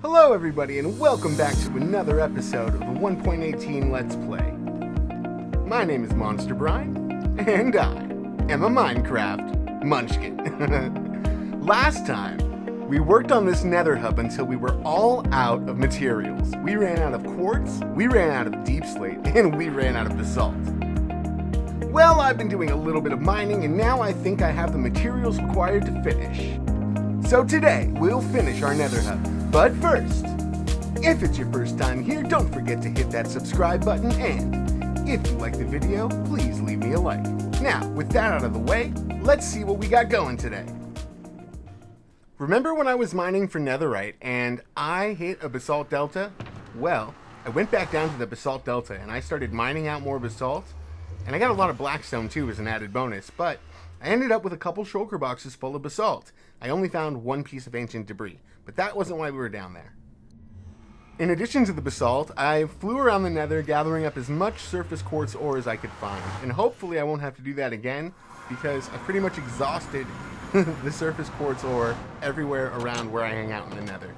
Hello everybody and welcome back to another episode of the 1.18 Let's Play. My name is Monsterbrine, and I am a Minecraft Munchkin. Last time, we worked on this Nether Hub until we were all out of materials. We ran out of quartz, we ran out of deep slate, and we ran out of basalt. Well, I've been doing a little bit of mining, and now I think I have the materials required to finish. So today, we'll finish our Nether Hub. But first, if it's your first time here, don't forget to hit that subscribe button, and if you like the video, please leave me a like. Now, with that out of the way, let's see what we got going today. Remember when I was mining for netherite and I hit a basalt delta? Well, I went back down to the basalt delta and I started mining out more basalt, and I got a lot of blackstone too as an added bonus, but I ended up with a couple shulker boxes full of basalt. I only found one piece of ancient debris, but that wasn't why we were down there. In addition to the basalt, I flew around the nether gathering up as much surface quartz ore as I could find, and hopefully I won't have to do that again, because I pretty much exhausted the surface quartz ore everywhere around where I hang out in the nether.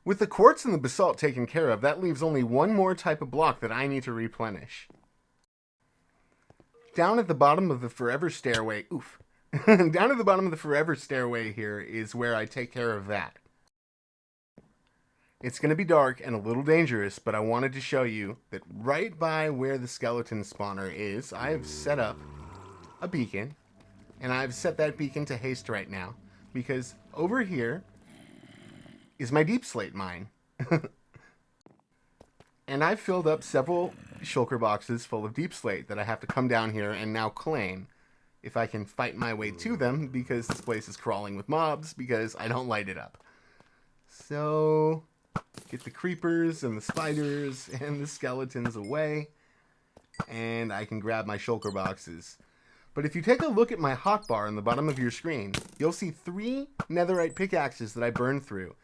With the quartz and the basalt taken care of, that leaves only one more type of block that I need to replenish. Down at the bottom of the forever stairway, down at the bottom of the forever stairway here is where I take care of that. It's going to be dark and a little dangerous, but I wanted to show you that right by where the skeleton spawner is, I have set up a beacon, and I've set that beacon to haste right now, because over here is my deep slate mine. And I've filled up several shulker boxes full of deep slate that I have to come down here and now claim if I can fight my way to them, because this place is crawling with mobs because I don't light it up. So, get the creepers and the spiders and the skeletons away, and I can grab my shulker boxes. But if you take a look at my hotbar on the bottom of your screen, you'll see 3 netherite pickaxes that I burned through.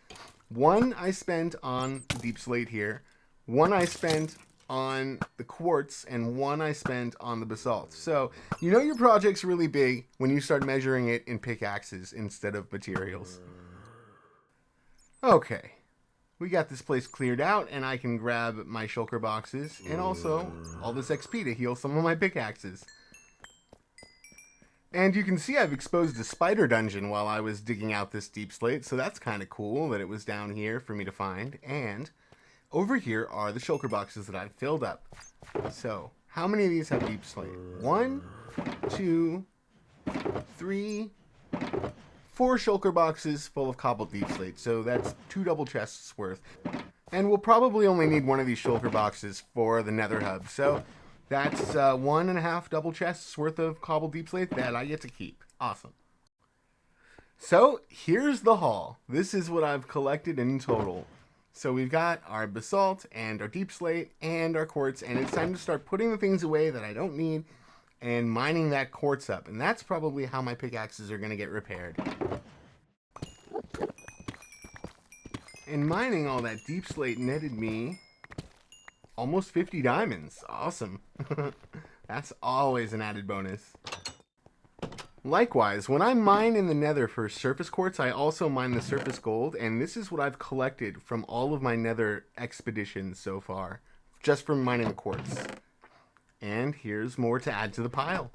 One I spent on deep slate here, one I spent on the quartz, and one I spent on the basalt. So, you know your project's really big when you start measuring it in pickaxes instead of materials. Okay, we got this place cleared out, and I can grab my shulker boxes, and also all this XP to heal some of my pickaxes. And you can see I've exposed a spider dungeon while I was digging out this deep slate, so that's kind of cool that it was down here for me to find. And over here are the shulker boxes that I've filled up. So, how many of these have deep slate? 1, 2, 3, 4 shulker boxes full of cobbled deep slate. So that's 2 double chests worth. And we'll probably only need one of these shulker boxes for the Nether Hub. So that's 1.5 double chests worth of cobbled deep slate that I get to keep. Awesome. So here's the haul. This is what I've collected in total. So we've got our basalt and our deep slate and our quartz, and it's time to start putting the things away that I don't need and mining that quartz up. And that's probably how my pickaxes are going to get repaired. And mining all that deep slate netted me almost 50 diamonds. Awesome. That's always an added bonus. Likewise, when I mine in the nether for surface quartz, I also mine the surface gold, and this is what I've collected from all of my nether expeditions so far, just from mining the quartz. And here's more to add to the pile.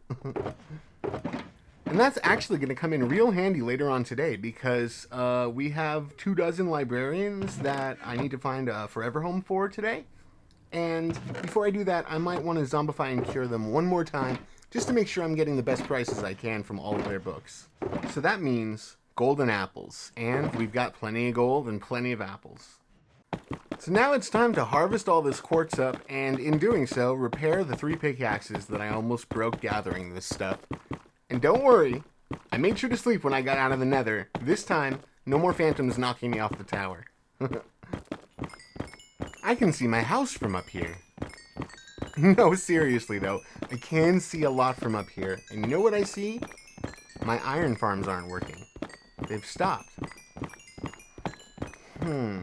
And that's actually going to come in real handy later on today, because we have 24 librarians that I need to find a forever home for today. And before I do that, I might want to zombify and cure them one more time, just to make sure I'm getting the best prices I can from all of their books. So that means golden apples, and we've got plenty of gold and plenty of apples. So now it's time to harvest all this quartz up, and in doing so, repair the 3 pickaxes that I almost broke gathering this stuff. And don't worry, I made sure to sleep when I got out of the nether. This time, no more phantoms knocking me off the tower. I can see my house from up here. No, seriously though, I can see a lot from up here. And you know what I see? My iron farms aren't working. They've stopped. I'm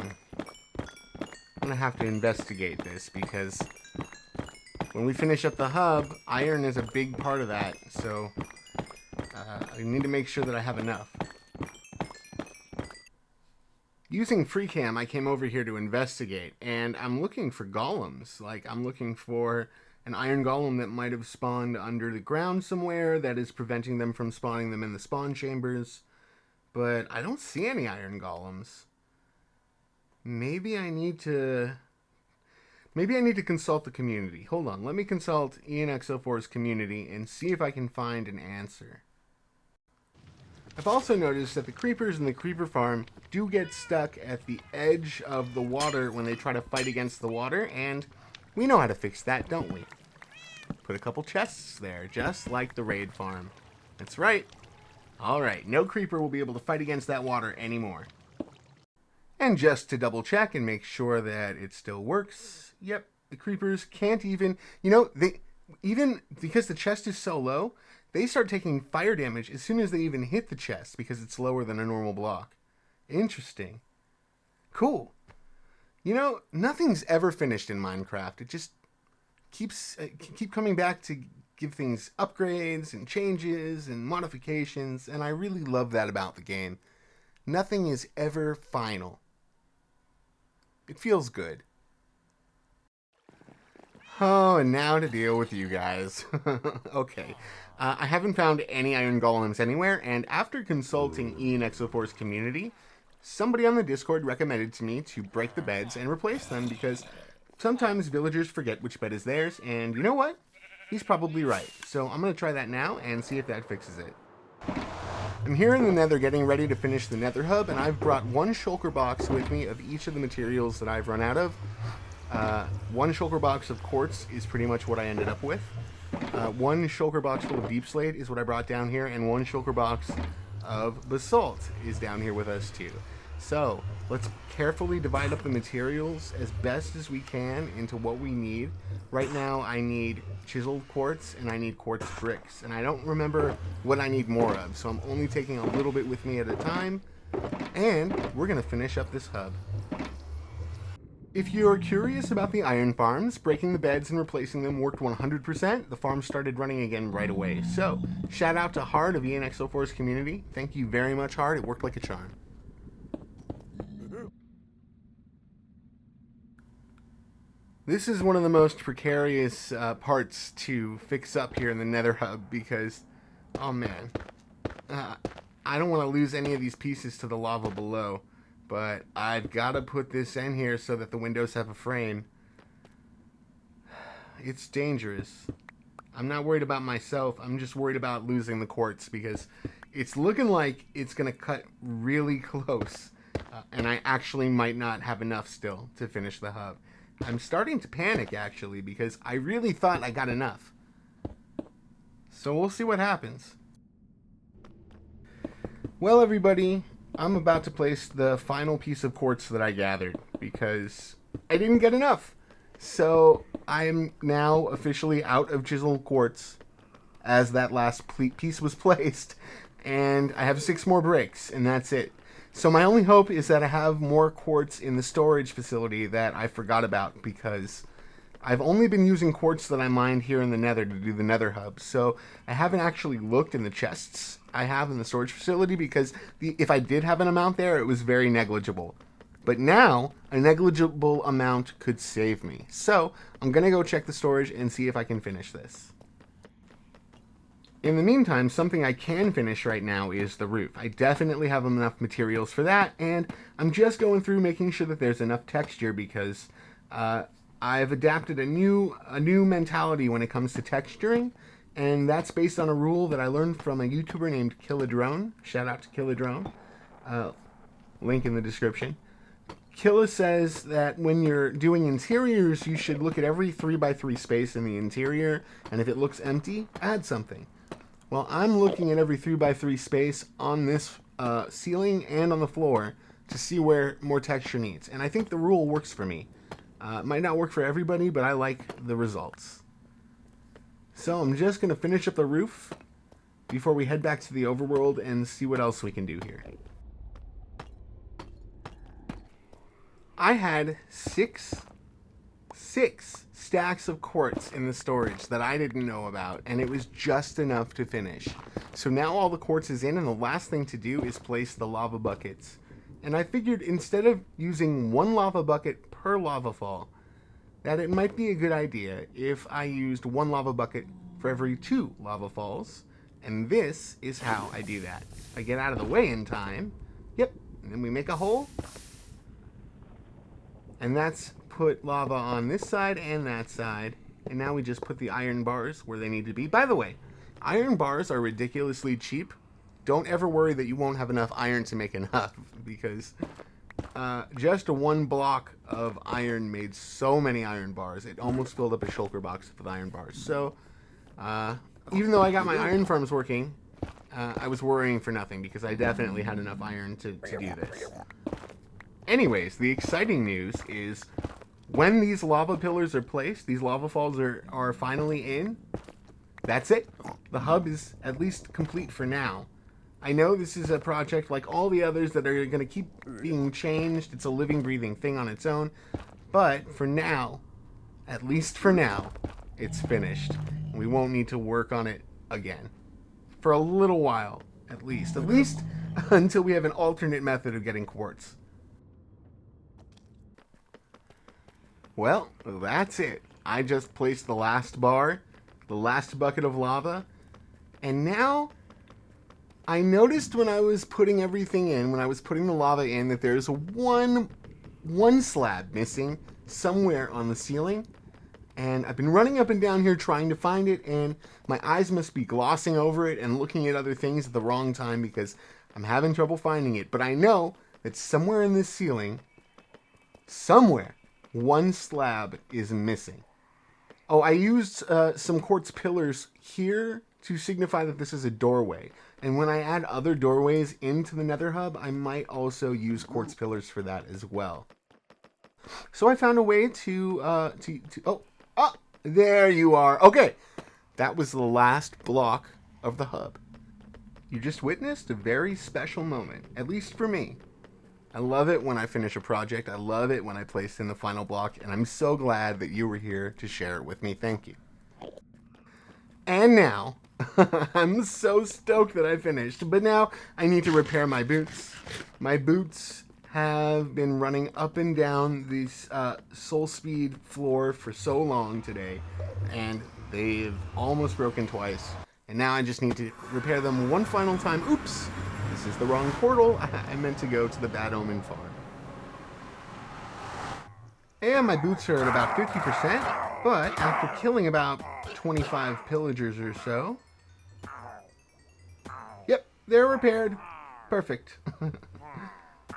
gonna have to investigate this, because when we finish up the hub, iron is a big part of that. So I need to make sure that I have enough. Using FreeCam, I came over here to investigate, and I'm looking for golems. Like, I'm looking for an iron golem that might have spawned under the ground somewhere that is preventing them from spawning them in the spawn chambers. But I don't see any iron golems. Maybe I need to consult the community. Hold on, let me consult ENX04's community and see if I can find an answer. I've also noticed that the creepers in the creeper farm do get stuck at the edge of the water when they try to fight against the water, and we know how to fix that, don't we? Put a couple chests there, just like the raid farm. That's right. Alright, no creeper will be able to fight against that water anymore. And just to double check and make sure that it still works, yep, the creepers can't even, even because the chest is so low, they start taking fire damage as soon as they even hit the chest because it's lower than a normal block. Interesting. Cool. Nothing's ever finished in Minecraft. It just keep coming back to give things upgrades and changes and modifications, and I really love that about the game. Nothing is ever final. It feels good. Oh, and now to deal with you guys. Okay. I haven't found any iron golems anywhere, and after consulting ENX04's community, somebody on the Discord recommended to me to break the beds and replace them because sometimes villagers forget which bed is theirs, and you know what? He's probably right. So I'm going to try that now and see if that fixes it. I'm here in the Nether getting ready to finish the Nether Hub, and I've brought one shulker box with me of each of the materials that I've run out of. One shulker box of quartz is pretty much what I ended up with. One shulker box full of deep slate is what I brought down here, and one shulker box of basalt is down here with us too. So let's carefully divide up the materials as best as we can into what we need. Right now I need chiseled quartz and I need quartz bricks, and I don't remember what I need more of, so I'm only taking a little bit with me at a time, and we're gonna finish up this hub. If you're curious about the iron farms, breaking the beds and replacing them worked 100%. The farm started running again right away. So, shout out to Hard of ENX04's community. Thank you very much, Hard. It worked like a charm. This is one of the most precarious parts to fix up here in the Nether Hub because, oh man, I don't want to lose any of these pieces to the lava below. But I've got to put this in here so that the windows have a frame. It's dangerous. I'm not worried about myself. I'm just worried about losing the quartz because it's looking like it's going to cut really close. And I actually might not have enough still to finish the hub. I'm starting to panic actually because I really thought I got enough. So we'll see what happens. Well, everybody, I'm about to place the final piece of quartz that I gathered because I didn't get enough. So I am now officially out of chiseled quartz as that last piece was placed. And I have 6 more bricks and that's it. So my only hope is that I have more quartz in the storage facility that I forgot about because I've only been using quartz that I mined here in the Nether to do the Nether Hub. So I haven't actually looked in the chests I have in the storage facility because if I did have an amount there, it was very negligible. But now, a negligible amount could save me. So I'm going to go check the storage and see if I can finish this. In the meantime, something I can finish right now is the roof. I definitely have enough materials for that, and I'm just going through making sure that there's enough texture because I've adapted a new mentality when it comes to texturing, and that's based on a rule that I learned from a YouTuber named Killadrone. Shout out to Killadrone. Link in the description. Killa says that when you're doing interiors, you should look at every 3x3 space in the interior, and if it looks empty, add something. Well, I'm looking at every 3x3 space on this ceiling and on the floor to see where more texture needs. And I think the rule works for me. It might not work for everybody, but I like the results. So I'm just going to finish up the roof before we head back to the overworld and see what else we can do here. I had six stacks of quartz in the storage that I didn't know about, and it was just enough to finish. So now all the quartz is in, and the last thing to do is place the lava buckets And I figured instead of using one lava bucket per lava fall, that it might be a good idea if I used one lava bucket for every 2 lava falls. And this is how I do that. I get out of the way in time. Yep. And then we make a hole. And that's put lava on this side and that side. And now we just put the iron bars where they need to be. By the way, iron bars are ridiculously cheap. Don't ever worry that you won't have enough iron to make enough, because just 1 block of iron made so many iron bars. It almost filled up a shulker box with iron bars. So even though I got my iron farms working, I was worrying for nothing, because I definitely had enough iron to do this. Anyways, the exciting news is when these lava pillars are placed, these lava falls are finally in, that's it. The hub is at least complete for now. I know this is a project like all the others that are going to keep being changed. It's a living, breathing thing on its own. But for now, at least for now, it's finished. We won't need to work on it again. For a little while, at least. At least until we have an alternate method of getting quartz. Well, that's it. I just placed the last bar, the last bucket of lava, and now I noticed when I was putting everything in, when I was putting the lava in, that there's one slab missing somewhere on the ceiling. And I've been running up and down here trying to find it, and my eyes must be glossing over it and looking at other things at the wrong time because I'm having trouble finding it. But I know that somewhere in this ceiling, somewhere, 1 slab is missing. Oh, I used some quartz pillars here to signify that this is a doorway. And when I add other doorways into the Nether Hub, I might also use quartz pillars for that as well. So I found a way to there you are. Okay, that was the last block of the hub. You just witnessed a very special moment, at least for me. I love it when I finish a project. I love it when I place in the final block, and I'm so glad that you were here to share it with me. Thank you. And now, I'm so stoked that I finished, but now I need to repair my boots. My boots have been running up and down this soul speed floor for so long today, and they've almost broken twice. And now I just need to repair them one final time. Oops, this is the wrong portal. I meant to go to the Bad Omen farm. And my boots are at about 50%, but after killing about 25 pillagers or so, yep, they're repaired. Perfect.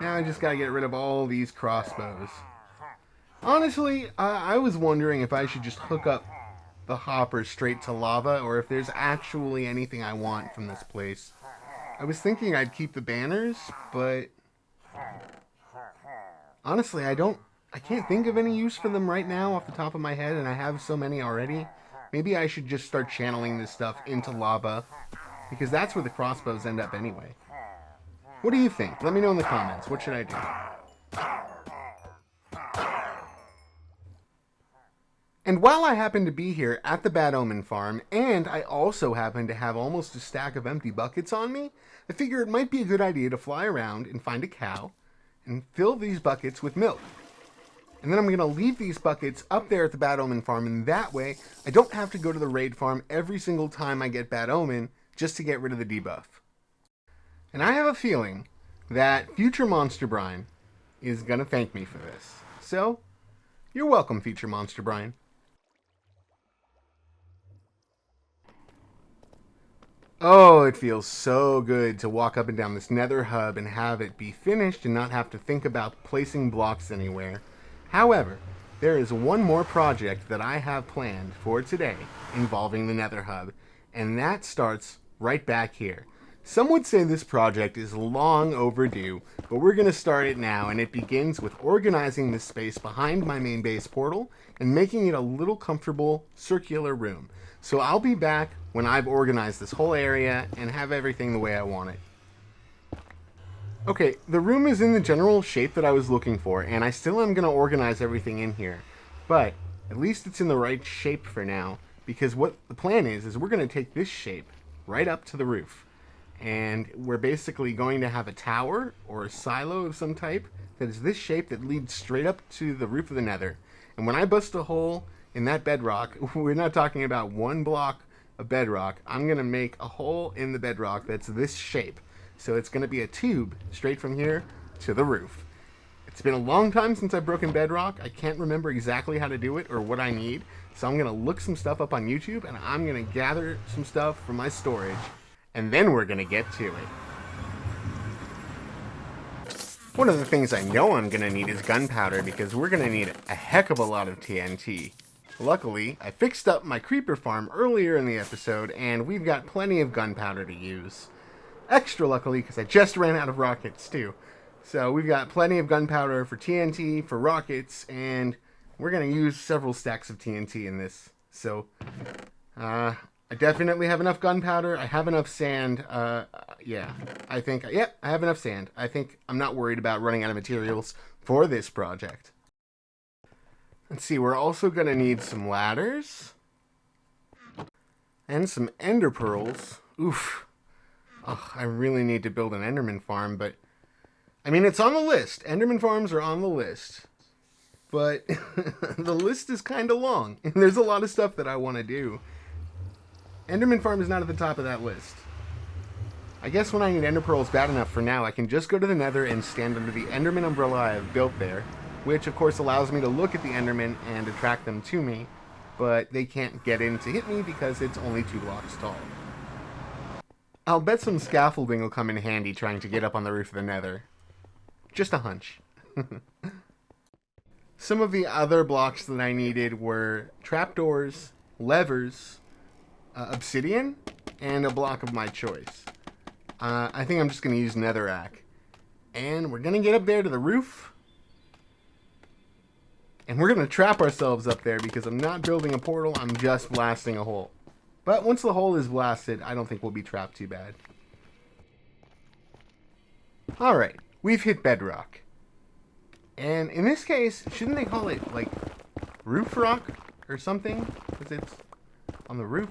Now I just gotta get rid of all these crossbows. Honestly, I was wondering if I should just hook up the hopper straight to lava, or if there's actually anything I want from this place. I was thinking I'd keep the banners, but honestly, I can't think of any use for them right now off the top of my head, and I have so many already. Maybe I should just start channeling this stuff into lava, because that's where the crossbows end up anyway. What do you think? Let me know in the comments. What should I do? And while I happen to be here at the Bad Omen farm, and I also happen to have almost a stack of empty buckets on me, I figure it might be a good idea to fly around and find a cow and fill these buckets with milk. And then I'm going to leave these buckets up there at the Bad Omen farm, and that way I don't have to go to the raid farm every single time I get Bad Omen just to get rid of the debuff. And I have a feeling that future Monsterbrine is going to thank me for this. So, you're welcome, future Monsterbrine. Oh, it feels so good to walk up and down this Nether Hub and have it be finished and not have to think about placing blocks anywhere. However, there is one more project that I have planned for today involving the Nether Hub, and that starts right back here. Some would say this project is long overdue, but we're going to start it now, and it begins with organizing the space behind my main base portal and making it a little comfortable circular room. So I'll be back when I've organized this whole area and have everything the way I want it. Okay, the room is in the general shape that I was looking for, and I still am going to organize everything in here. But at least it's in the right shape for now, because what the plan is we're going to take this shape right up to the roof. And we're basically going to have a tower or a silo of some type that is this shape that leads straight up to the roof of the Nether. And when I bust a hole in that bedrock, we're not talking about one block of bedrock. I'm going to make a hole in the bedrock that's this shape. So it's going to be a tube straight from here to the roof. It's been a long time since I've broken bedrock. I can't remember exactly how to do it or what I need. So I'm going to look some stuff up on YouTube, and I'm going to gather some stuff from my storage. And then we're going to get to it. One of the things I know I'm going to need is gunpowder, because we're going to need a heck of a lot of TNT. Luckily, I fixed up my creeper farm earlier in the episode, and we've got plenty of gunpowder to use. Extra luckily, because I just ran out of rockets too. So we've got plenty of gunpowder for TNT, for rockets, and we're going to use several stacks of TNT in this. So, I definitely have enough gunpowder. I have enough sand. Yeah, I think, yep, I have enough sand. I think I'm not worried about running out of materials for this project. Let's see, we're also going to need some ladders and some ender pearls. Oof. Oh, I really need to build an enderman farm, but I mean, it's on the list. Enderman farms are on the list, but the list is kind of long, and there's a lot of stuff that I want to do. Enderman farm is not at the top of that list. I guess when I need ender pearls bad enough for now, I can just go to the Nether and stand under the enderman umbrella I have built there, which of course allows me to look at the enderman and attract them to me, but they can't get in to hit me because it's only 2 blocks tall. I'll bet some scaffolding will come in handy trying to get up on the roof of the Nether. Just a hunch. Some of the other blocks that I needed were trapdoors, levers, obsidian, and a block of my choice. I think I'm just going to use netherrack. And we're going to get up there to the roof. And we're going to trap ourselves up there because I'm not building a portal, I'm just blasting a hole. But once the hole is blasted, I don't think we'll be trapped too bad. Alright, we've hit bedrock. And in this case, shouldn't they call it, like, roof rock or something? Because it's on the roof.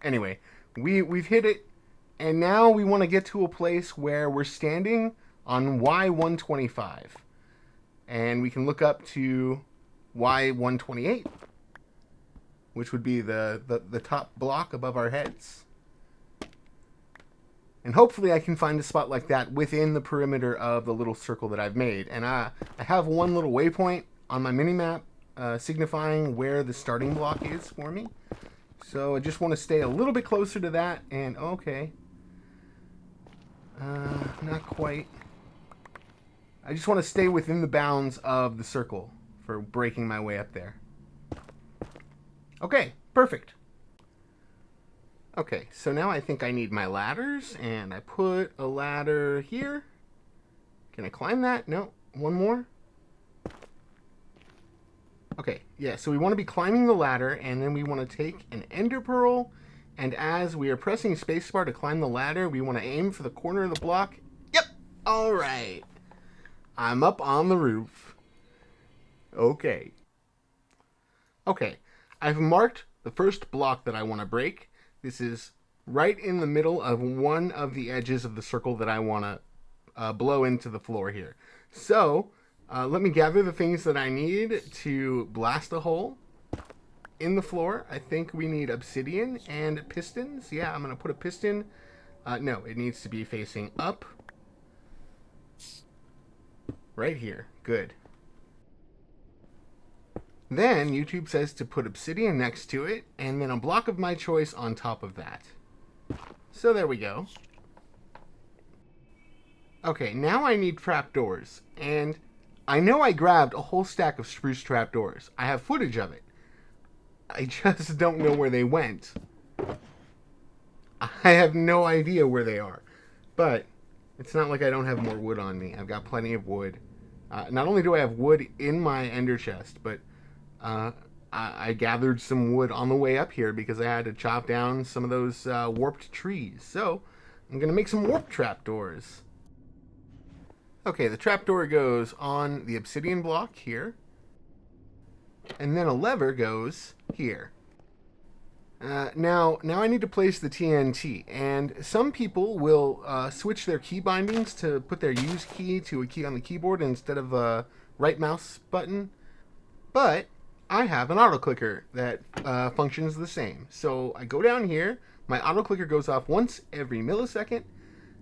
Anyway, we've hit it, and now we want to get to a place where we're standing on Y125. And we can look up to Y128, which would be the top block above our heads. And hopefully I can find a spot like that within the perimeter of the little circle that I've made. And I have one little waypoint on my minimap signifying where the starting block is for me. So I just want to stay a little bit closer to that. And okay. Not quite. I just want to stay within the bounds of the circle for breaking my way up there. Okay, perfect. Okay, so now I think I need my ladders, and I put a ladder here. Can I climb that? No, one more. Okay, yeah, so we want to be climbing the ladder, and then we want to take an ender pearl, and as we are pressing spacebar to climb the ladder, we want to aim for the corner of the block. Yep, all right. I'm up on the roof. Okay. Okay, I've marked the first block that I want to break. This is right in the middle of one of the edges of the circle that I want to blow into the floor here. So, let me gather the things that I need to blast a hole in the floor. I think we need obsidian and pistons. Yeah, I'm going to put a piston. No, it needs to be facing up. Right here. Good. Then YouTube says to put obsidian next to it, and then a block of my choice on top of that. So there we go. Okay, now I need trapdoors, and I know I grabbed a whole stack of spruce trapdoors. I have footage of it. I just don't know where they went. I have no idea where they are. But it's not like I don't have more wood on me. I've got plenty of wood. Not only do I have wood in my ender chest, but I gathered some wood on the way up here because I had to chop down some of those warped trees. So I'm going to make some warp trapdoors. Okay, the trapdoor goes on the obsidian block here. And then a lever goes here. Now I need to place the TNT, and some people will switch their key bindings to put their use key to a key on the keyboard instead of a right mouse button, but I have an auto clicker that functions the same. So I go down here, my auto clicker goes off once every millisecond,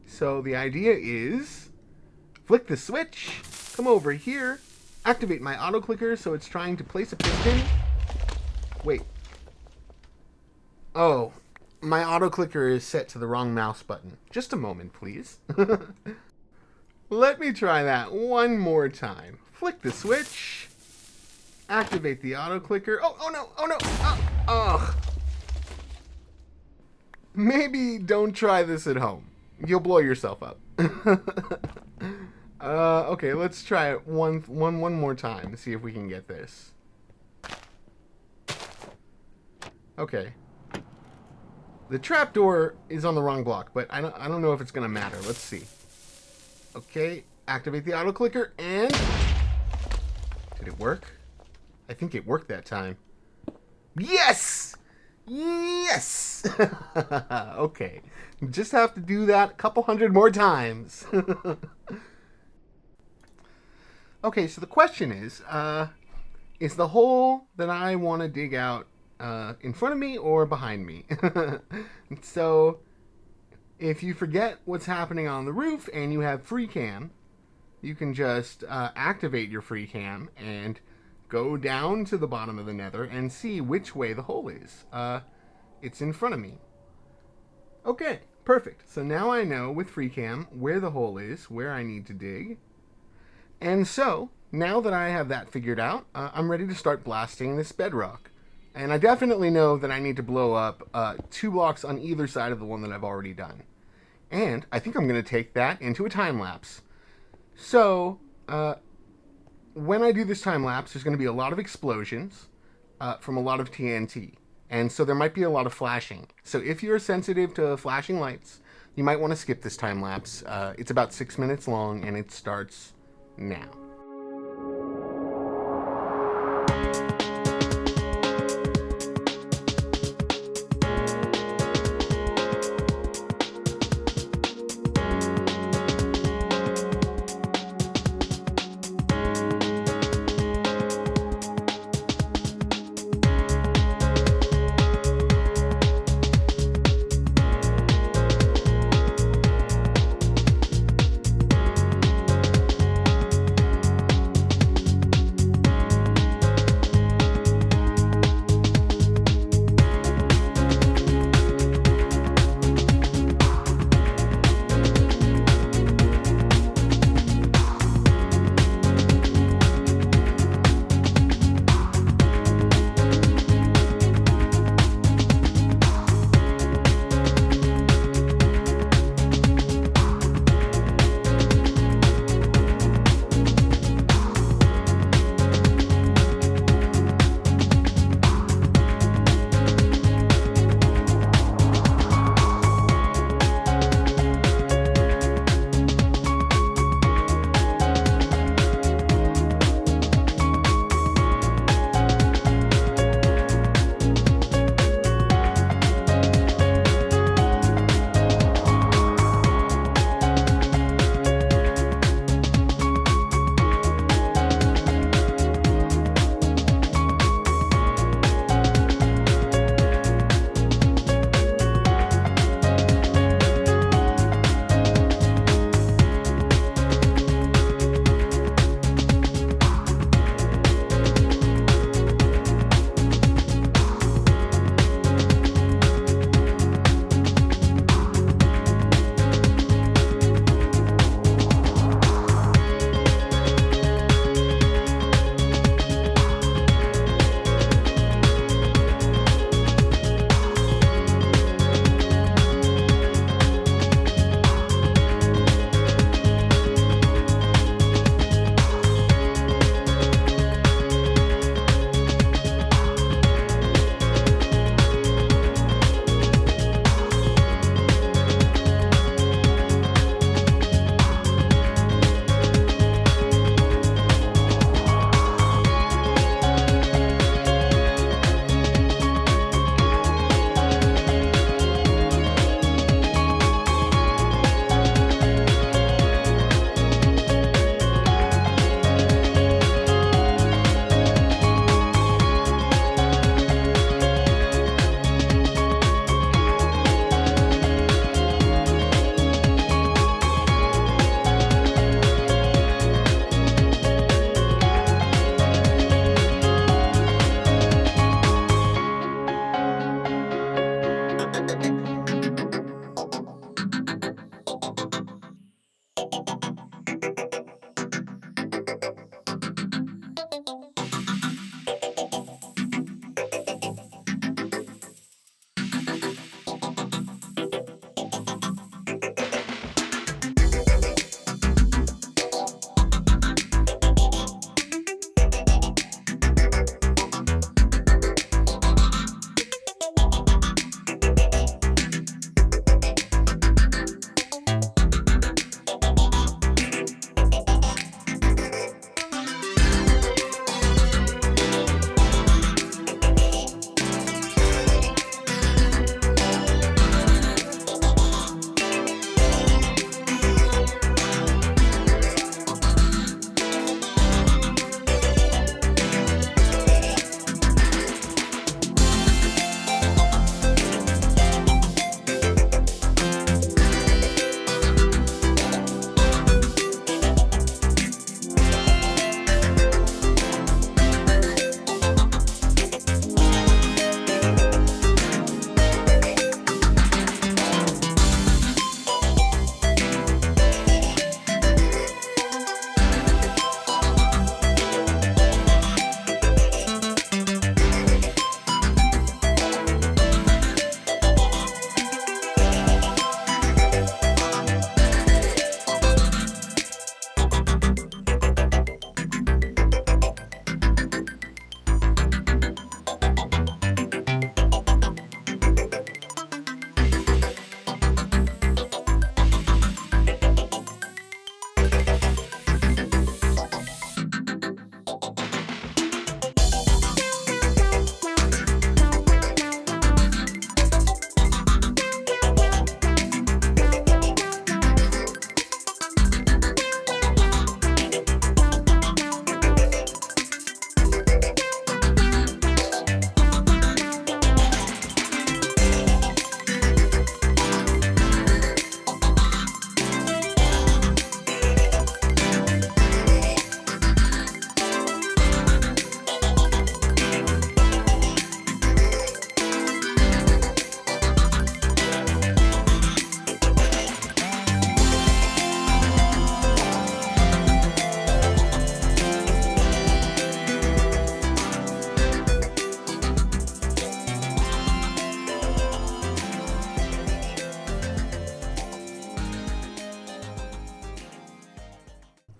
so the idea is flick the switch, come over here, activate my auto clicker so it's trying to place a piston. Wait. Oh, my auto clicker is set to the wrong mouse button. Just a moment, please. Let me try that one more time. Flick the switch. Activate the auto clicker. Oh no, oh no. Ugh. Maybe don't try this at home. You'll blow yourself up. Okay, let's try it one more time to see if we can get this. Okay. The trapdoor is on the wrong block, but I don't know if it's gonna matter. Let's see. Okay, activate the auto clicker, and did it work? I think it worked that time. Yes! Yes! Okay, just have to do that a couple hundred more times. Okay, so the question is the hole that I want to dig out in front of me or behind me? So, if you forget what's happening on the roof and you have free cam, you can just activate your free cam and go down to the bottom of the nether and see which way the hole is. It's in front of me. Okay, perfect. So now I know with free cam where the hole is, where I need to dig. And so, now that I have that figured out, I'm ready to start blasting this bedrock. And I definitely know that I need to blow up 2 blocks on either side of the one that I've already done. And I think I'm going to take that into a time lapse. So, when I do this time lapse, there's going to be a lot of explosions from a lot of TNT. And so there might be a lot of flashing. So if you're sensitive to flashing lights, you might want to skip this time lapse. It's about 6 minutes long, and it starts now.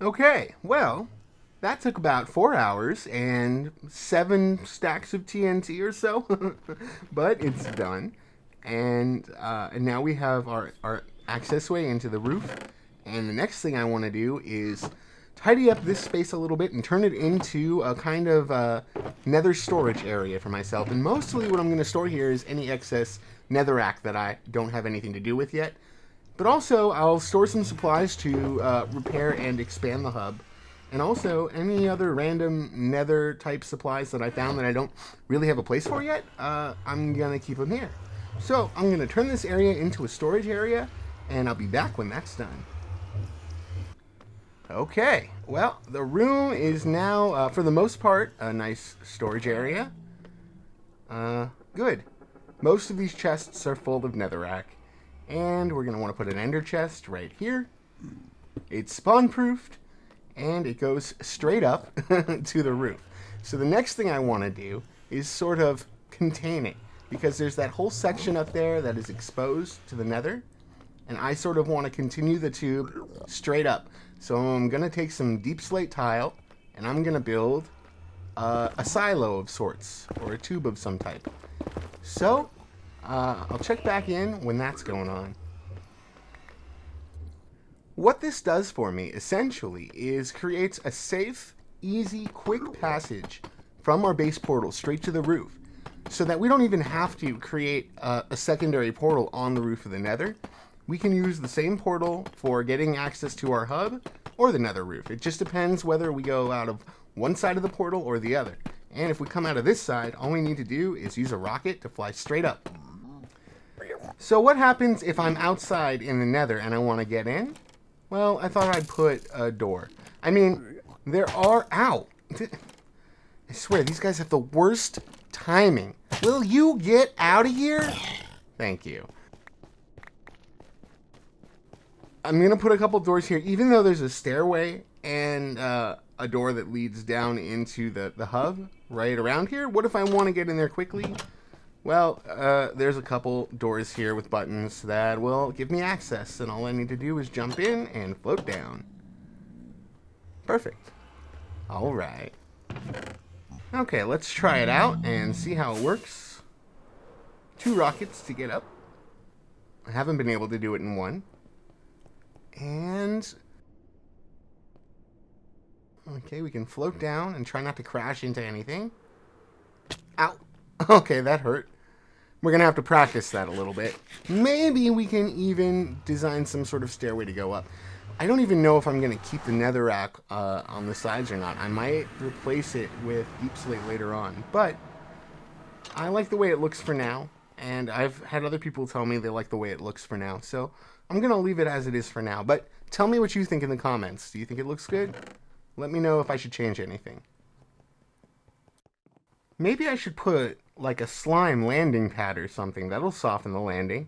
Okay, well, that took about 4 hours and 7 stacks of TNT or so, but it's done. And now we have our access way into the roof. And the next thing I want to do is tidy up this space a little bit and turn it into a kind of nether storage area for myself. And mostly what I'm going to store here is any excess netherrack that I don't have anything to do with yet. But also, I'll store some supplies to repair and expand the hub. And also, any other random nether type supplies that I found that I don't really have a place for yet, I'm going to keep them here. So, I'm going to turn this area into a storage area, and I'll be back when that's done. Okay, well, the room is now, for the most part, a nice storage area. Good. Most of these chests are full of netherrack. And we're going to want to put an ender chest right here. It's spawn-proofed, and it goes straight up to the roof. So the next thing I want to do is sort of contain it, because there's that whole section up there that is exposed to the nether, and I sort of want to continue the tube straight up. So I'm going to take some deep slate tile, and I'm going to build a silo of sorts, or a tube of some type. So I'll check back in when that's going on. What this does for me, essentially, is creates a safe, easy, quick passage from our base portal straight to the roof, so that we don't even have to create a secondary portal on the roof of the nether. We can use the same portal for getting access to our hub or the nether roof. It just depends whether we go out of one side of the portal or the other. And if we come out of this side, all we need to do is use a rocket to fly straight up. So what happens if I'm outside in the nether and I want to get in? Well, I thought I'd put a door. I mean, there are... Ow! I swear, these guys have the worst timing. Will you get out of here? Thank you. I'm going to put a couple doors here, even though there's a stairway and a door that leads down into the hub right around here. What if I want to get in there quickly? Well, there's a couple doors here with buttons that will give me access, and all I need to do is jump in and float down. Perfect. All right. Okay, let's try it out and see how it works. 2 rockets to get up. I haven't been able to do it in one. And... okay, we can float down and try not to crash into anything. Ow! Okay, that hurt. We're going to have to practice that a little bit. Maybe we can even design some sort of stairway to go up. I don't even know if I'm going to keep the netherrack on the sides or not. I might replace it with deep slate later on. But I like the way it looks for now. And I've had other people tell me they like the way it looks for now. So I'm going to leave it as it is for now. But tell me what you think in the comments. Do you think it looks good? Let me know if I should change anything. Maybe I should put like a slime landing pad or something. That'll soften the landing.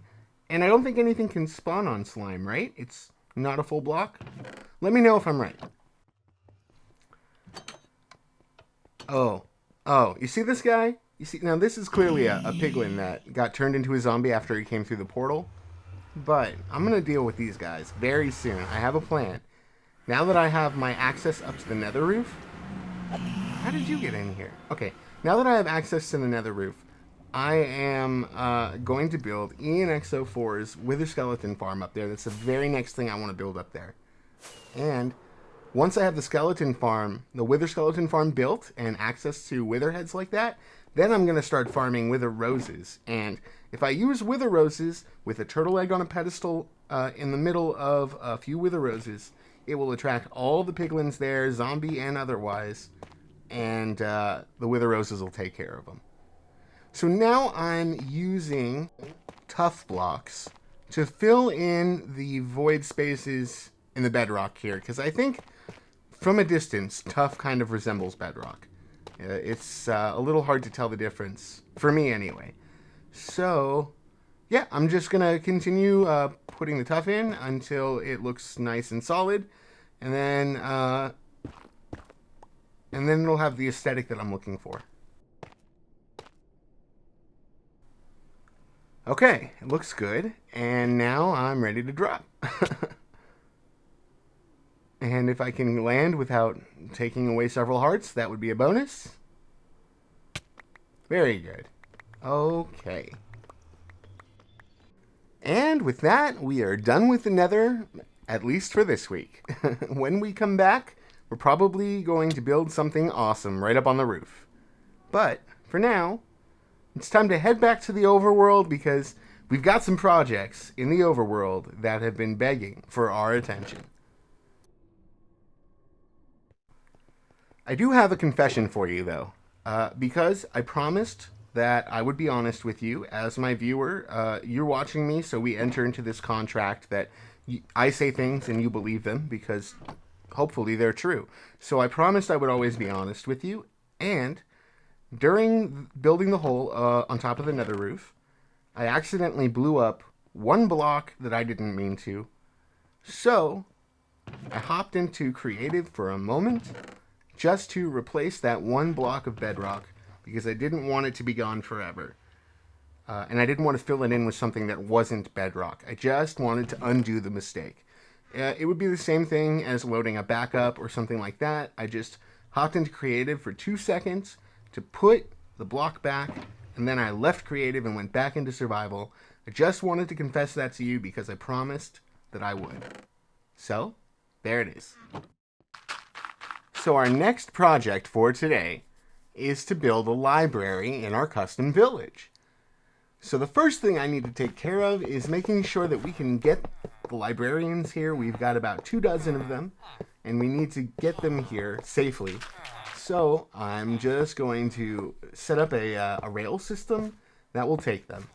And I don't think anything can spawn on slime, right? It's not a full block. Let me know if I'm right. Oh, you see this guy? You see, now this is clearly a piglin that got turned into a zombie after he came through the portal. But I'm going to deal with these guys very soon. I have a plan. Now that I have my access up to the nether roof. How did you get in here? Okay. Now that I have access to the nether roof, I am going to build ENXO4's Wither Skeleton Farm up there. That's the very next thing I want to build up there. And once I have the skeleton farm, the Wither Skeleton Farm built and access to wither heads like that, then I'm going to start farming wither roses. And if I use wither roses with a turtle egg on a pedestal in the middle of a few wither roses, it will attract all the piglins there, zombie and otherwise. And the wither roses will take care of them. So now I'm using tough blocks to fill in the void spaces in the bedrock here, because I think from a distance, tough kind of resembles bedrock. It's a little hard to tell the difference, for me anyway. So, yeah, I'm just going to continue putting the tough in until it looks nice and solid, and then it'll have the aesthetic that I'm looking for. Okay, it looks good, and now I'm ready to drop. And if I can land without taking away several hearts, that would be a bonus. Very good. Okay. And with that, we are done with the Nether, at least for this week. When we come back, we're probably going to build something awesome right up on the roof. But for now, it's time to head back to the overworld because we've got some projects in the overworld that have been begging for our attention. I do have a confession for you, though, because I promised that I would be honest with you as my viewer. You're watching me, so we enter into this contract that I say things and you believe them because hopefully they're true. So I promised I would always be honest with you, and during building the hole on top of the nether roof, I accidentally blew up one block that I didn't mean to. So I hopped into creative for a moment just to replace that one block of bedrock because I didn't want it to be gone forever. And I didn't want to fill it in with something that wasn't bedrock. I just wanted to undo the mistake. It would be the same thing as loading a backup or something like that. I just hopped into creative for 2 seconds to put the block back, and then I left creative and went back into survival. I just wanted to confess that to you because I promised that I would. So, there it is. So our next project for today is to build a library in our custom village. So the first thing I need to take care of is making sure that we can get the librarians here. We've got about 24 of them, and we need to get them here safely. So I'm just going to set up a rail system that will take them.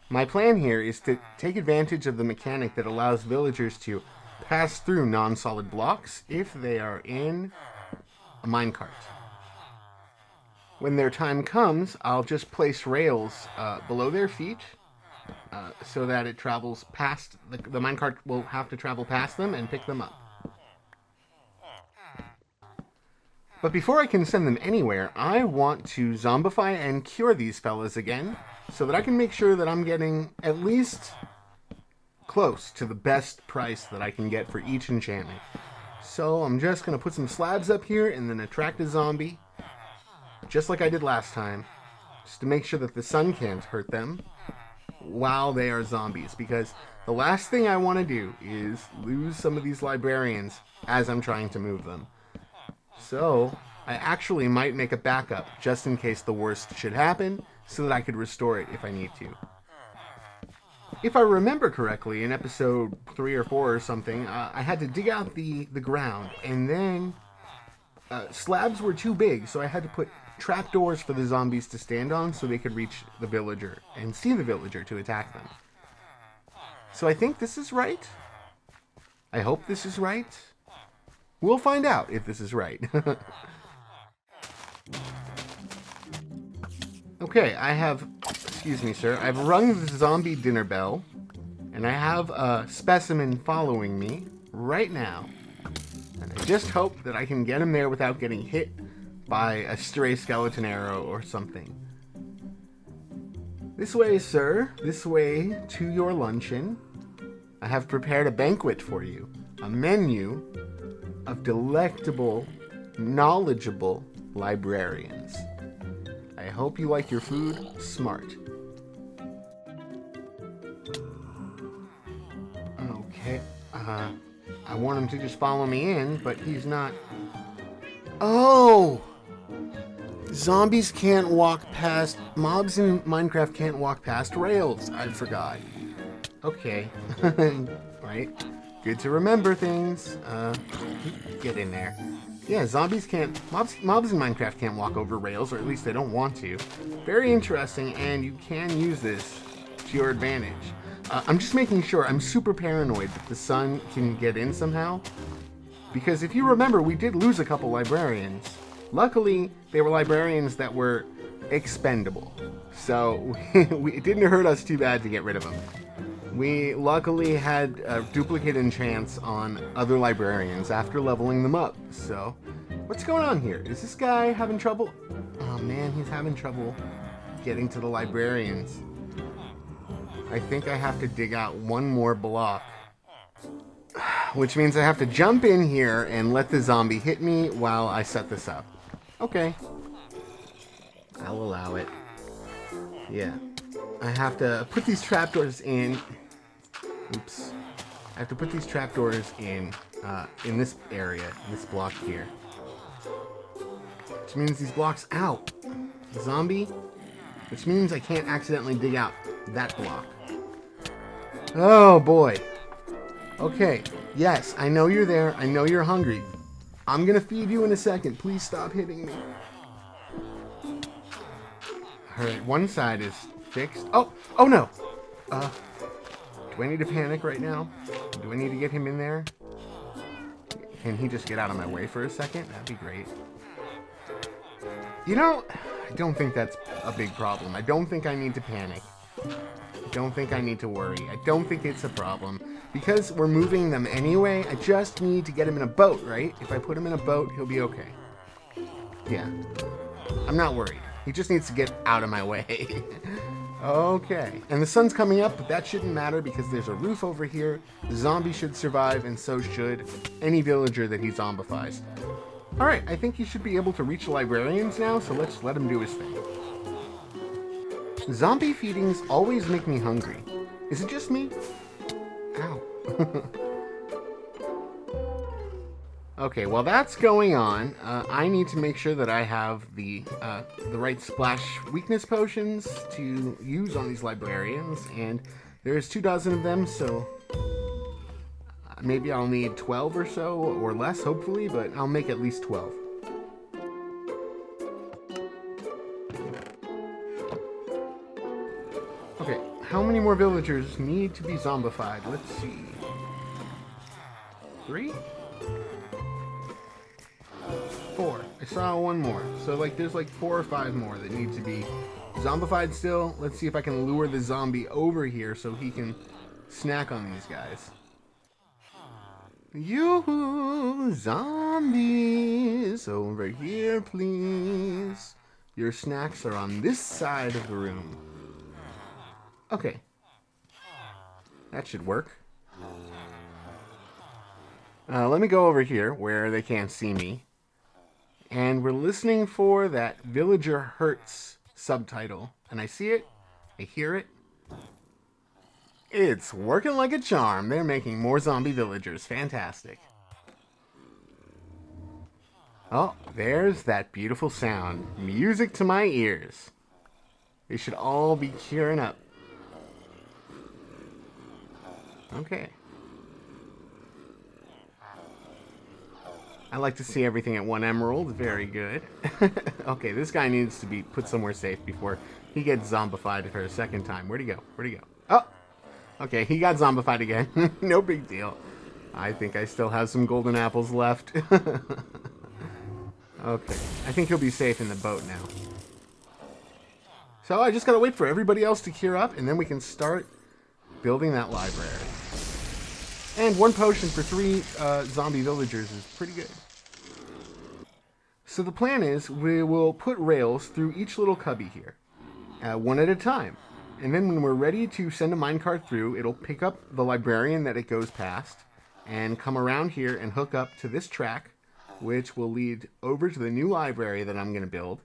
My plan here is to take advantage of the mechanic that allows villagers to pass through non-solid blocks if they are in a minecart. When their time comes, I'll just place rails below their feet so that it travels past, the minecart will have to travel past them and pick them up. But before I can send them anywhere, I want to zombify and cure these fellas again so that I can make sure that I'm getting at least close to the best price that I can get for each enchantment. So I'm just going to put some slabs up here and then attract a zombie, just like I did last time, just to make sure that the sun can't hurt them while they are zombies, because the last thing I want to do is lose some of these librarians as I'm trying to move them. So I actually might make a backup just in case the worst should happen so that I could restore it if I need to. If I remember correctly, in episode 3 or 4 or something, I had to dig out the ground, and then slabs were too big, so I had to put trapdoors for the zombies to stand on so they could reach the villager and see the villager to attack them. So I think this is right. I hope this is right. We'll find out if this is right. Okay, I have, excuse me sir, I've rung the zombie dinner bell, and I have a specimen following me right now. And I just hope that I can get him there without getting hit by a stray skeleton arrow or something. This way, sir, this way to your luncheon. I have prepared a banquet for you, a menu of delectable, knowledgeable librarians. I hope you like your food smart. Okay, I want him to just follow me in, but he's not. Oh! Zombies can't walk past, mobs in Minecraft can't walk past rails. I forgot. Okay. Right. Good to remember things. Get in there. Yeah, zombies can't, mobs in Minecraft can't walk over rails, or at least they don't want to. Very interesting, and you can use this to your advantage. I'm just making sure, I'm super paranoid that the sun can get in somehow. Because if you remember, we did lose a couple librarians. Luckily, they were librarians that were expendable. So, it didn't hurt us too bad to get rid of them. We luckily had duplicate enchants on other librarians after leveling them up. So, what's going on here? Is this guy having trouble? Oh man, he's having trouble getting to the librarians. I think I have to dig out one more block. Which means I have to jump in here and let the zombie hit me while I set this up. Okay. I'll allow it. Yeah. I have to put these trapdoors in. Oops. I have to put these trapdoors in this area, this block here. Which means these blocks out. Zombie. Which means I can't accidentally dig out that block. Oh boy. Okay. Yes, I know you're there. I know you're hungry. I'm gonna feed you in a second. Please stop hitting me. Alright, one side is fixed. Oh no! Do I need to panic right now? Do I need to get him in there? Can he just get out of my way for a second? That'd be great. You know, I don't think that's a big problem. I don't think I need to panic. I don't think I need to worry. I don't think it's a problem. Because we're moving them anyway, I just need to get him in a boat, right? If I put him in a boat, he'll be okay. Yeah. I'm not worried. He just needs to get out of my way. Okay. And the sun's coming up, but that shouldn't matter because there's a roof over here. The zombie should survive, and so should any villager that he zombifies. Alright, I think he should be able to reach librarians now, so let's let him do his thing. Zombie feedings always make me hungry. Is it just me? Ow. Okay, while that's going on, I need to make sure that I have the right splash weakness potions to use on these librarians, and there's 24 of them, so maybe I'll need 12 or so, or less, hopefully, but I'll make at least 12. Okay, how many more villagers need to be zombified? Let's see. 3? 4. I saw one more. So, like, there's like 4 or 5 more that need to be zombified still. Let's see if I can lure the zombie over here so he can snack on these guys. You zombies, over here, please. Your snacks are on this side of the room. Okay. That should work. Let me go over here where they can't see me. And we're listening for that Villager Hurts subtitle. And I see it. I hear it. It's working like a charm. They're making more zombie villagers. Fantastic. Oh, there's that beautiful sound. Music to my ears. They should all be cheering up. Okay. I like to see everything at 1 emerald. Very good. Okay, this guy needs to be put somewhere safe before he gets zombified for a second time. Where'd he go? Where'd he go? Oh! Okay, he got zombified again. No big deal. I think I still have some golden apples left. Okay, I think he'll be safe in the boat now. So I just gotta wait for everybody else to cure up, and then we can start building that library. And 1 potion for 3 zombie villagers is pretty good. So the plan is we will put rails through each little cubby here, 1 at a time. And then when we're ready to send a minecart through, it'll pick up the librarian that it goes past and come around here and hook up to this track, which will lead over to the new library that I'm going to build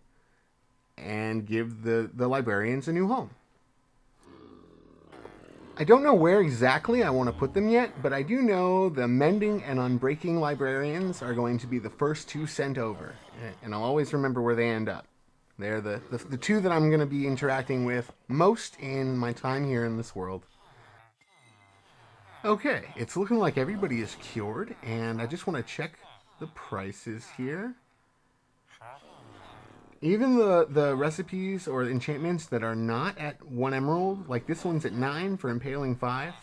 and give the librarians a new home. I don't know where exactly I want to put them yet, but I do know the mending and unbreaking librarians are going to be the first 2 sent over, and I'll always remember where they end up. They're the 2 that I'm going to be interacting with most in my time here in this world. Okay, it's looking like everybody is cured, and I just want to check the prices here. Even the recipes or enchantments that are not at 1 emerald, like this one's at 9 for impaling 5,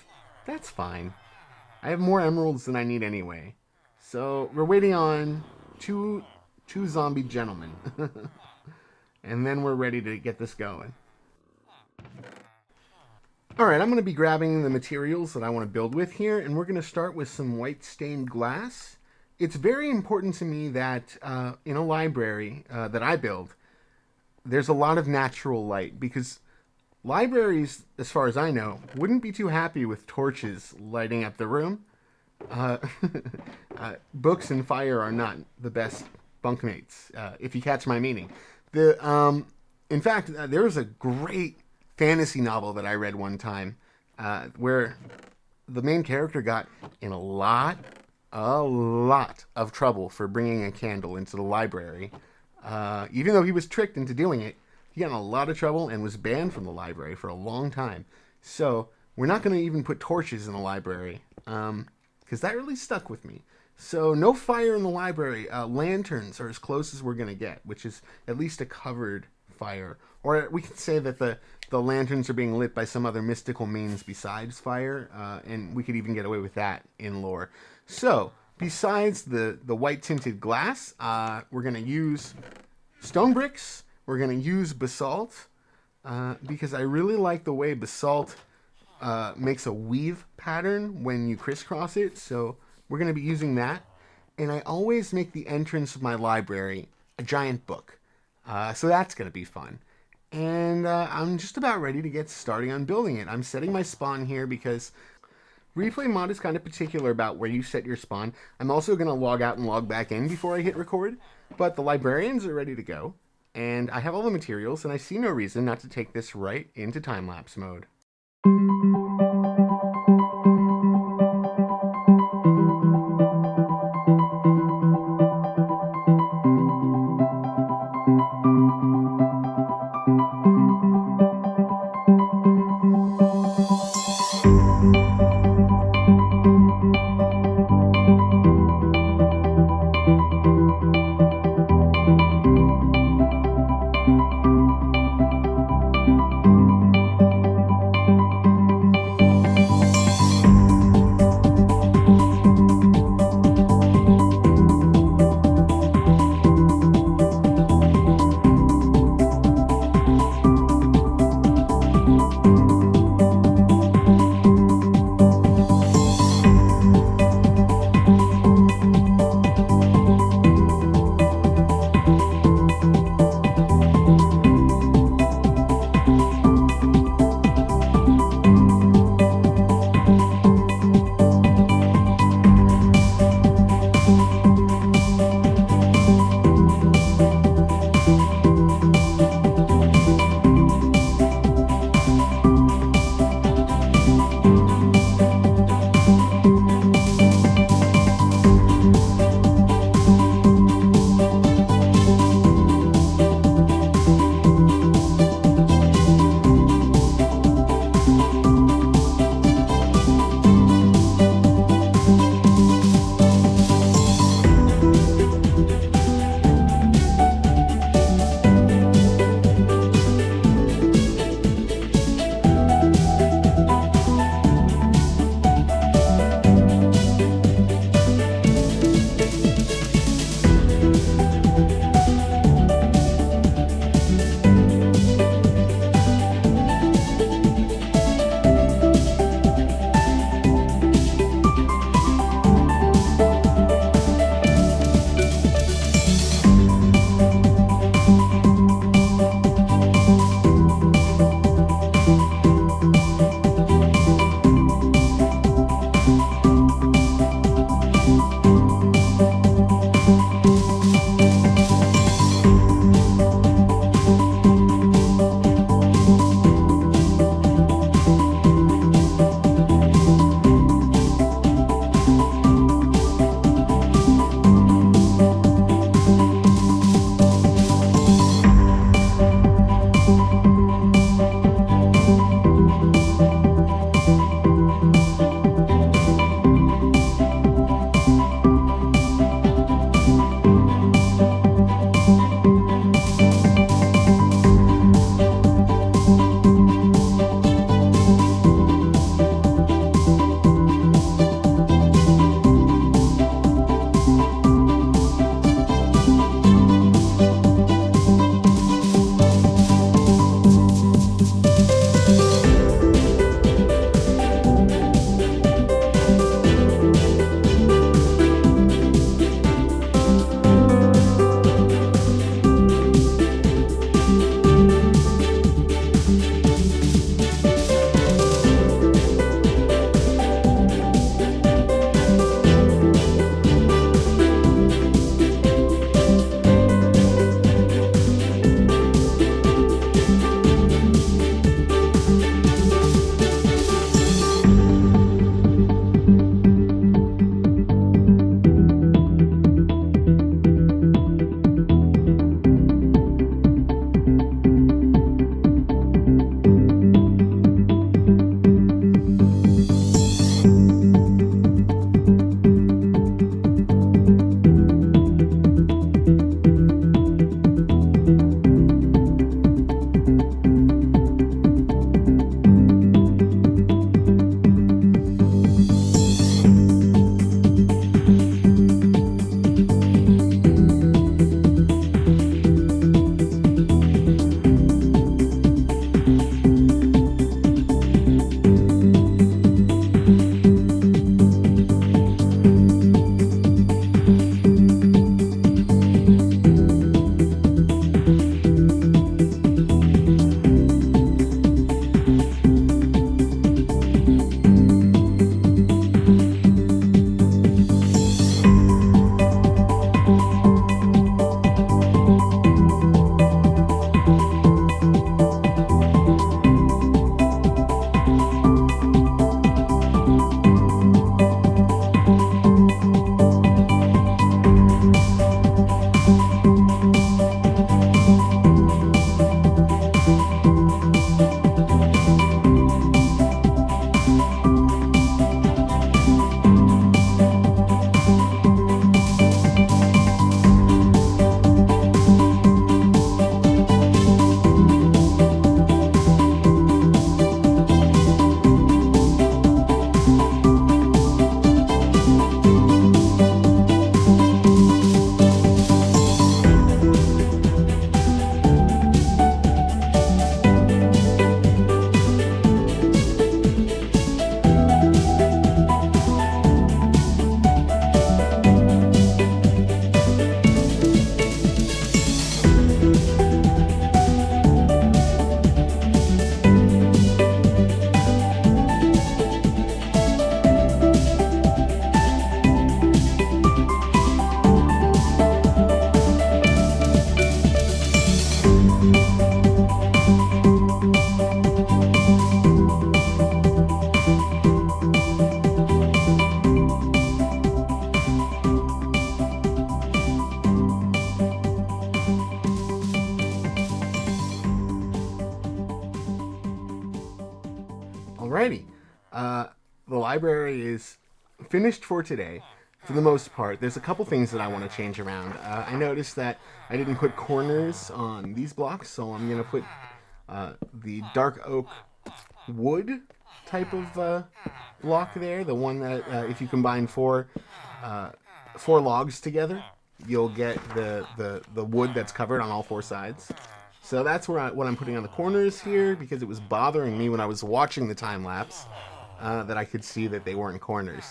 that's fine. I have more emeralds than I need anyway. So we're waiting on two zombie gentlemen. And then we're ready to get this going. Alright, I'm going to be grabbing the materials that I want to build with here, and we're going to start with some white stained glass. It's very important to me that in a library that I build, there's a lot of natural light, because libraries, as far as I know, wouldn't be too happy with torches lighting up the room. Uh, Books and fire are not the best bunkmates, if you catch my meaning. In fact, there was a great fantasy novel that I read one time where the main character got in a lot of trouble for bringing a candle into the library. Even though he was tricked into doing it, he got in a lot of trouble and was banned from the library for a long time. So we're not going to even put torches in the library, because that really stuck with me. So no fire in the library. Lanterns are as close as we're going to get, which is at least a covered fire. Or we could say that the lanterns are being lit by some other mystical means besides fire, and we could even get away with that in lore. So, besides the white tinted glass, we're going to use stone bricks, we're going to use basalt, because I really like the way basalt makes a weave pattern when you crisscross it, so we're going to be using that. And I always make the entrance of my library a giant book, so that's going to be fun. And I'm just about ready to get starting on building it. I'm setting my spawn here because Replay Mod is kind of particular about where you set your spawn. I'm also going to log out and log back in before I hit record, but the librarians are ready to go, and I have all the materials, and I see no reason not to take this right into time-lapse mode. The library is finished for today, for the most part. There's a couple things that I want to change around. I noticed that I didn't put corners on these blocks, so I'm going to put the dark oak wood type of block there. The one that if you combine four logs together, you'll get the wood that's covered on all four sides. So that's what I'm putting on the corners here, because it was bothering me when I was watching the time lapse that I could see that they weren't corners.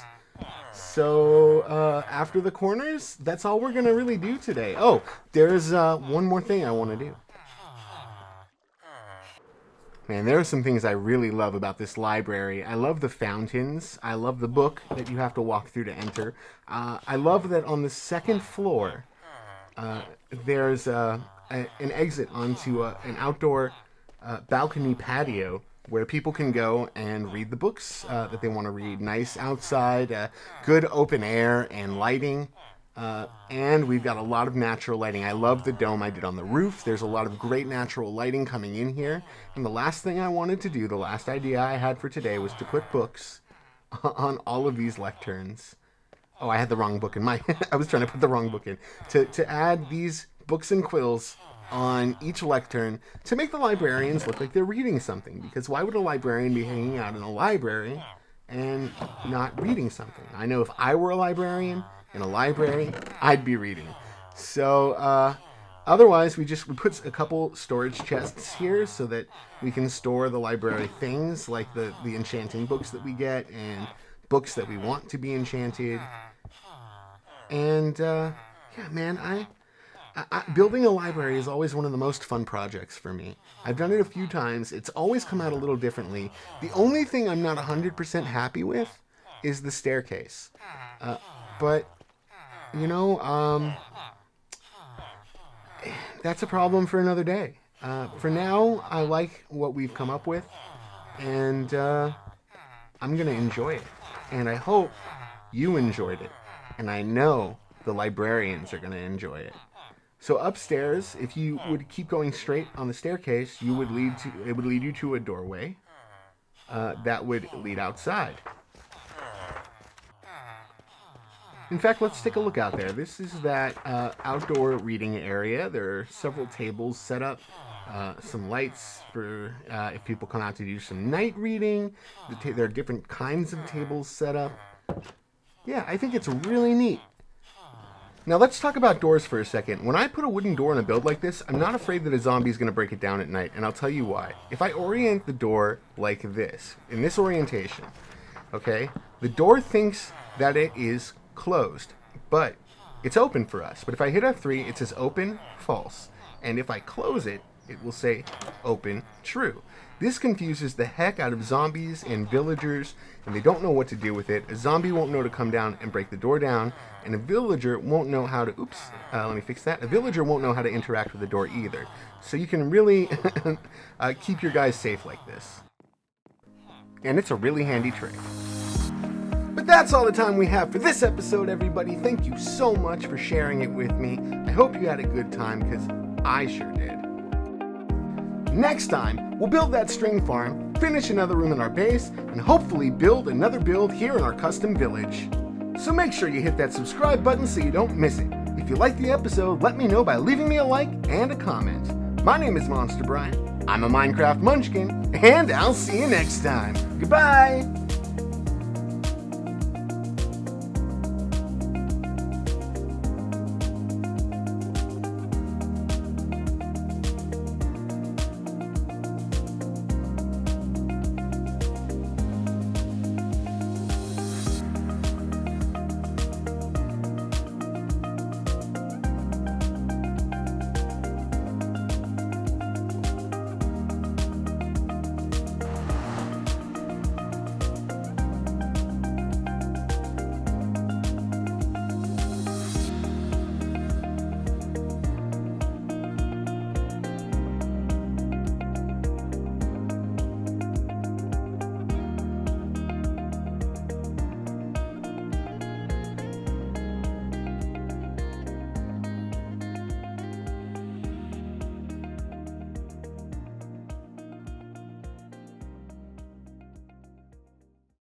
So after the corners, that's all we're gonna really do today. Oh, there's one more thing I want to do. Man, there are some things I really love about this library. I love the fountains. I love the book that you have to walk through to enter. I love that on the second floor, there's an exit onto an outdoor balcony patio where people can go and read the books that they want to read. Nice outside, good open air and lighting. And we've got a lot of natural lighting. I love the dome I did on the roof. There's a lot of great natural lighting coming in here. And the last thing I wanted to do, the last idea I had for today, was to put books on all of these lecterns. Oh, I had the wrong book in my... I was trying to put the wrong book in. To add these books and quills on each lectern to make the librarians look like they're reading something. Because why would a librarian be hanging out in a library and not reading something? I know if I were a librarian in a library, I'd be reading. So otherwise, we put a couple storage chests here so that we can store the library things like the enchanting books that we get and books that we want to be enchanted. And yeah, man, building a library is always one of the most fun projects for me. I've done it a few times. It's always come out a little differently. The only thing I'm not 100% happy with is the staircase. But, you know, that's a problem for another day. For now, I like what we've come up with, and I'm going to enjoy it. And I hope you enjoyed it. And I know the librarians are going to enjoy it. So upstairs, if you would keep going straight on the staircase, it would lead you to a doorway that would lead outside. In fact, let's take a look out there. This is that outdoor reading area. There are several tables set up, some lights for if people come out to do some night reading. There are different kinds of tables set up. Yeah, I think it's really neat. Now let's talk about doors for a second. When I put a wooden door in a build like this, I'm not afraid that a zombie is going to break it down at night, and I'll tell you why. If I orient the door like this, in this orientation, okay, the door thinks that it is closed, but it's open for us. But if I hit F3, it says open, false. And if I close it, it will say open, true. This confuses the heck out of zombies and villagers, and they don't know what to do with it. A zombie won't know to come down and break the door down, and a villager won't know how to, let me fix that. A villager won't know how to interact with the door either. So you can really keep your guys safe like this. And it's a really handy trick. But that's all the time we have for this episode, everybody. Thank you so much for sharing it with me. I hope you had a good time, because I sure did. Next time, we'll build that string farm, finish another room in our base, and hopefully build another build here in our custom village. So make sure you hit that subscribe button so you don't miss it. If you liked the episode, let me know by leaving me a like and a comment. My name is Monsterbrine. I'm a Minecraft Munchkin, and I'll see you next time. Goodbye!